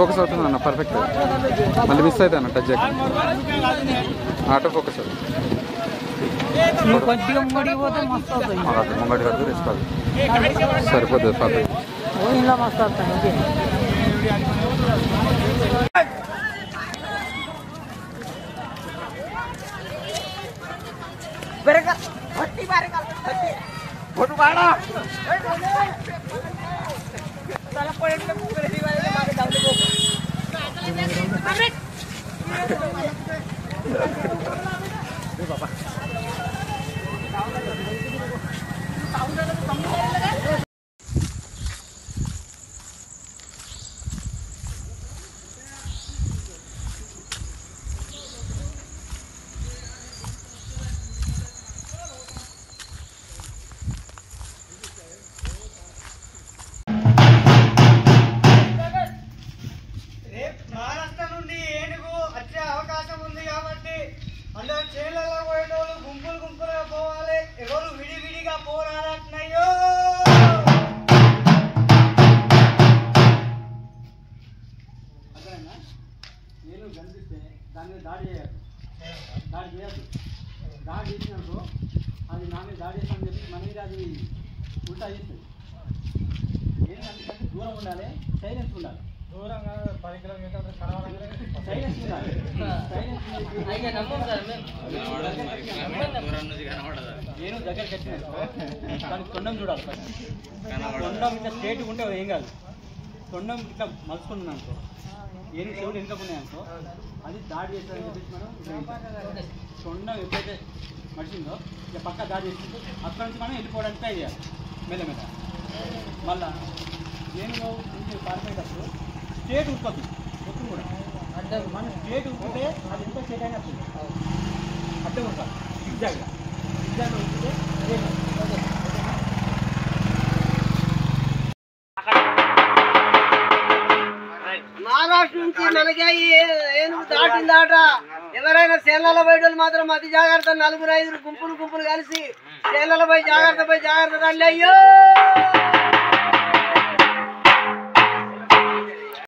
Focus అవుతుంది అన్న perfect. మళ్ళీ మిస్ అవుతుంది అన్న టచ్ ఆటో ఫోకస్ అవుతుంది. ముంగడి కడుగు తీసుకోవాలి సరిపోతుంది పర్ఫెక్ట్. అందరూ చేనులలో పోయేటోళ్ళు గుంపులు గుంపులుగా పోవాలి, ఎవరు విడివిడిగా పోరాడట్నయ్యో. అదేనా నేను కనిపిస్తే దాని మీద దాడి చేయదు, దాడి చేసినప్పుడు అది నా మీద దాడి చేస్తామని చెప్పి మన మీద అది ఉల్టా చేస్తుంది. నేను అందుకంటే దూరం ఉండాలి, సైలెన్స్ ఉండాలి. దూరంగా 10 కిలోమీటర్లు సైలెన్స్ ఉండాలి. నేను దగ్గరికి వచ్చిన దానికి తొండం చూడాలి. తొండం ఇట్లా స్ట్రేట్ ఉంటే ఏం కాదు, తొండం ఇట్లా మలుచుకున్నాను అనుకో, ఏం చెవులు వెనుకకున్నాయనుకో అది దాడి చేస్తారని చెప్పేసి మనం తొండం ఎప్పుడైతే మడిచిందో ఇక పక్క దాడి చేస్తుందో అక్కడ నుంచి మనం వెళ్ళిపోవడానికి ట్రై చేయాలి మెల్లమెల్ల. మళ్ళా నేను పారిపోయేటప్పుడు స్ట్రేట్ ఉత్పత్తి మొత్తం కూడా అంటే మనం స్ట్రేట్ ఉంటే అది ఎంత స్ట్రేట్ అయినా వస్తుంది, అడ్డం ఉంటాం ఎగ్జాక్ట్గా ఉంటే మహారాష్ట్ర నుంచి మనకి ఏనుగు దాటిందాట. ఎవరైనా సేనలలో పోయేటోళ్ళు మాత్రం అతి జాగ్రత్త, 4-5 గుంపులు కలిసి సేనలలో పోయి జాగ్రత్త రండి అయ్యో.